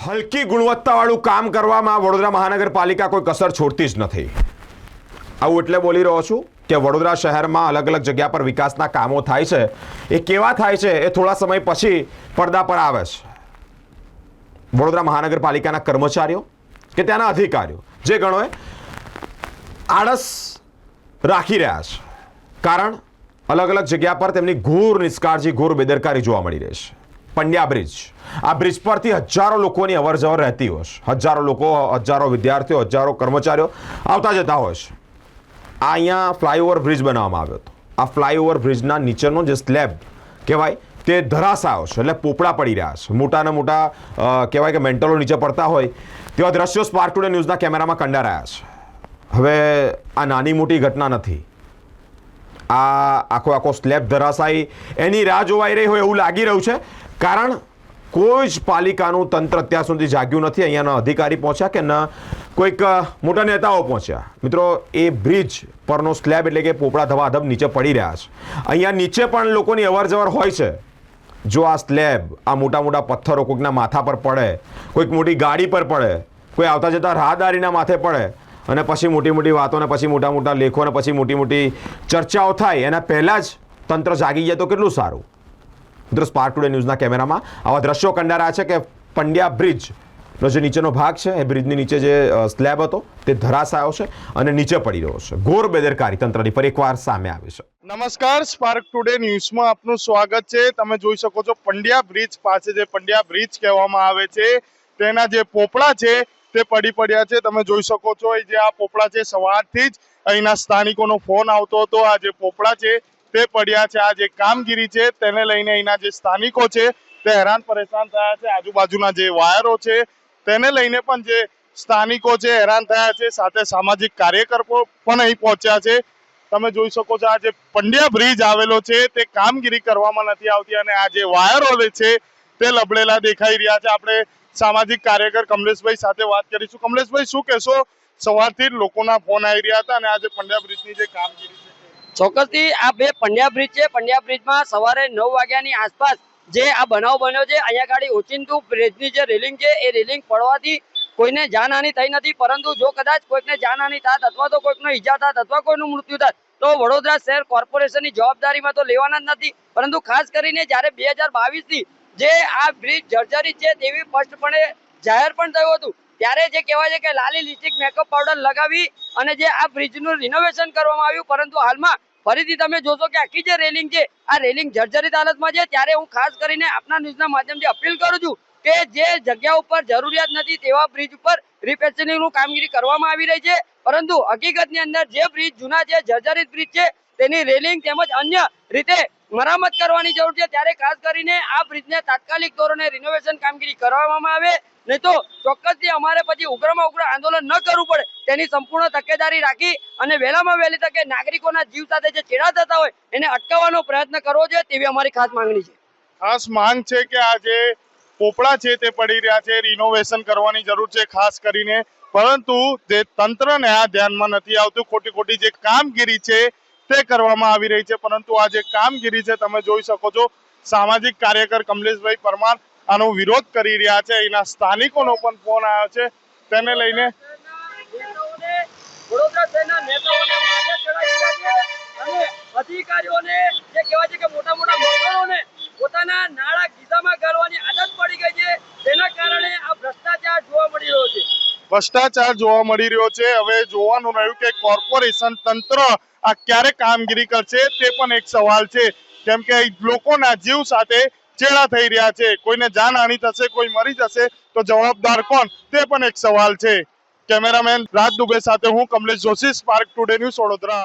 હલકી ગુણવત્તાવાળું કામ કરવામાં વડોદરા મહાનગરપાલિકા કોઈ કસર છોડતી જ નથી। આવું એટલે બોલી રહ્યો છું કે વડોદરા શહેરમાં અલગ અલગ જગ્યા પર વિકાસના કામો થાય છે, એ કેવા થાય છે એ થોડા સમય પછી પડદા પર આવે છે। વડોદરા મહાનગરપાલિકાના કર્મચારીઓ કે ત્યાંના અધિકારીઓ જે ગણોએ આળસ રાખી રહ્યા છે, કારણ અલગ અલગ જગ્યા પર તેમની ઘોર નિષ્કાળજી, ઘોર બેદરકારી જોવા મળી રહી છે। પંડ્યા બ્રિજ, આ બ્રિજ પરથી હજારો લોકોની અવરજવર રહેતી હોય છે, હજારો લોકો, હજારો વિદ્યાર્થીઓ, હજારો કર્મચારીઓ આવતા જતા હોય છે। આ અહીંયા ફ્લાયઓવર બ્રિજ બનાવવામાં આવ્યો હતો। આ ફ્લાયઓવર બ્રિજના નીચેનો જે સ્લેબ કહેવાય તે ધરાશાયો છે, એટલે પોપડા પડી રહ્યા છે, મોટાના મોટા કહેવાય કે મેન્ટલો નીચે પડતા હોય તેવા દ્રશ્યો સ્પાર્ક ટુડે ન્યૂઝના કેમેરામાં કંડારાયા છે। હવે આ નાની મોટી ઘટના નથી, આ આખો સ્લેબ ધરાશાયી એની રાહ જોવાઈ રહી હોય એવું લાગી રહ્યું છે, કારણ કોઈ જ પાલિકાનું તંત્ર અત્યાર સુધી જાગ્યું નથી। અહીંયાના અધિકારી પહોંચ્યા કે ન કોઈક મોટા નેતાઓ પહોંચ્યા। મિત્રો, એ બ્રિજ પરનો સ્લેબ એટલે કે પોપડા ધબાધબ નીચે પડી રહ્યા છે। અહીંયા નીચે પણ લોકોની અવરજવર હોય છે। જો આ સ્લેબ, આ મોટા મોટા પથ્થરો કોઈકના માથા પર પડે, કોઈક મોટી ગાડી પર પડે, કોઈ આવતા જતા રાહદારીના માથે પડે અને પછી મોટી મોટી વાતો ને પછી મોટા મોટા લેખો અને પછી મોટી મોટી ચર્ચાઓ થાય, એના પહેલાં જ તંત્ર જાગી જાય તો કેટલું સારું। મિત્રો, સ્પાર્ક ટુડે ન્યૂઝના કેમેરામાં આવા દ્રશ્યો કંડારાયા છે કે પંડ્યા બ્રિજનો જે નીચેનો ભાગ છે, એ બ્રિજની નીચે જે સ્લેબ હતો તે ધરાશાયો છે અને નીચે પડી રહ્યો છે। ઘોર બેદરકારી તંત્રની પર એકવાર સામે આવી છે। નમસ્કાર, સ્પાર્ક ટુડે ન્યૂઝમાં આપનું સ્વાગત છે। તમે જોઈ શકો છો પંડ્યા બ્રિજ પાસે જે પંડ્યા બ્રિજ કહેવામાં આવે છે તેના જે પોપડા છે તે પડી પડ્યા છે। તમે જોઈ શકો છો જે આ પોપડા છે, સવારથી જ અહીંના સ્થાનિકોનો ફોન આવતો હતો। આ જે પોપડા છે તે પડ્યા છે। આ જે કામગીરી છે તેને લઈને અહીંના જે સ્થાનિકો છે તે હેરાન પરેશાન થયા છે। આજુબાજુના જે વાયરો છે તેને લઈને પણ જે સ્થાનિકો છે હેરાન થયા છે, સાથે સામાજિક કાર્યકરો પણ અહીં પહોંચ્યા છે। તમે જોઈ શકો છો આ જે પંડ્યા બ્રિજ આવેલો છે તે કામગીરી કરવામાં નથી આવતી અને આ જે વાયરો છે તે લબડેલા દેખાઈ રહ્યા છે। આપણે સામાજિક કાર્યકર કમલેશભાઈ સાથે વાત કરીશું। કમલેશભાઈ, શું કહેશો? સવારથી જ લોકોના ફોન આવી રહ્યા હતા અને આ જે પંડ્યા બ્રિજની જે કામગીરી છે, ચોક્કસથી આ બે પંડ્યા બ્રિજ છે। પંડ્યા બ્રિજમાં સવારે 9 વાગ્યાની આસપાસ જે આ બનાવ બન્યો છે, અહીંયા ગાડી ઓચિંતું બ્રિજની જે રેલિંગ છે એ રેલિંગ પડવાથી કોઈને જાનહાનિ થઈ નથી, પરંતુ જો કદાચ કોઈકને જાનહાનિ થાત અથવા તો કોઈકનો ઈજા થાત અથવા કોઈનું મૃત્યુ થાત તો વડોદરા શહેર કોર્પોરેશનની જવાબદારીમાં તો લેવાના જ નથી। પરંતુ ખાસ કરીને જ્યારે 2022થી જે આ બ્રિજ જર્જરિત છે તેવી સ્પષ્ટપણે જાહેર પણ થયું હતું, ત્યારે જે કહેવાય છે કે લાલી લિપસ્ટિક મેકઅપ પાવડર લગાવી અને જે આ બ્રિજનું રિનોવેશન કરવામાં આવ્યું, પરંતુ હાલમાં ફરીથી તમે જોશો કે આખી જે રેલિંગ છે આ રેલિંગ જર્જરિત હાલતમાં છે। ત્યારે હું ખાસ કરીને આપના ન્યૂઝના માધ્યમથી અપીલ કરું છું કે જે જગ્યા ઉપર જરૂરિયાત નથી તેવા બ્રિજ ઉપર રિપેરિંગનું કામગીરી કરવામાં આવી રહી છે, પરંતુ હકીકતની અંદર જે બ્રિજ જૂના છે, જર્જરિત બ્રિજ છે, તેની રેલિંગ તેમજ અન્ય રીતે મરામત કરવાની જરૂર છે। ત્યારે ખાસ કરીને આ બ્રિજને તાત્કાલિક ધોરણે રિનોવેશન કામગીરી કરવામાં આવે, નહીં તો ચોક્કસથી અમારે પછી ઉગ્રમાં ઉગ્ર આંદોલન ન કરવું પડે તેની સંપૂર્ણ તકેદારી રાખી અને વહેલામાં વહેલી તકે નાગરિકોના જીવ સાથે જે છેડા થતા હોય એને અટકાવવાનો પ્રયત્ન કરવો જોઈએ તેવી અમારી ખાસ માંગણી છે। ખાસ માંગ છે કે આ જે પોપડા છે તે પડી રહ્યા છે, રિનોવેશન કરવાની જરૂર છે ખાસ કરીને, પરંતુ જે તંત્રને આ ધ્યાનમાં નથી આવતું। ખોટી જે કામગીરી છે તે કરવામાં આવી રહી છે, પરંતુ આ જે કામગીરી છે તમે જોઈ શકો છો સામાજિક કાર્યકર કમલેશભાઈ પરમાર આનો વિરોધ કરી રહ્યા છે। એના સ્થાનિકોનો પણ ફોન આવ્યો છે, તેને લઈને વડોદરા શહેરના નેતાઓને માથે ચડાવી રહ્યા છે અને અધિકારીઓને જે કહેવાય છે કે મોટા મોટા મકાનોને પોતાના નાણાં ખિસ્સામાં ગાળવાની આદત પડી ગઈ છે, તેના કારણે આ ભ્રષ્ટાચાર જોવા મળી રહ્યો છે। ભ્રષ્ટાચાર જોવા મળી રહ્યો છે। હવે જોવાનું રહ્યું કે કોર્પોરેશન તંત્ર આ ક્યારે કામગીરી કરશે તે પણ એક સવાલ છે, કેમ કે લોકોના જીવ સાથે ચેડા થઈ રહ્યા છે। કોઈને જાનહાનિ થશે, કોઈ મરી જશે તો જવાબદાર કોણ, તે પણ એક સવાલ છે। કેમેરામેન રાજ દુબે સાથે હું Kamlesh Joshi, spark today news, Vadodara.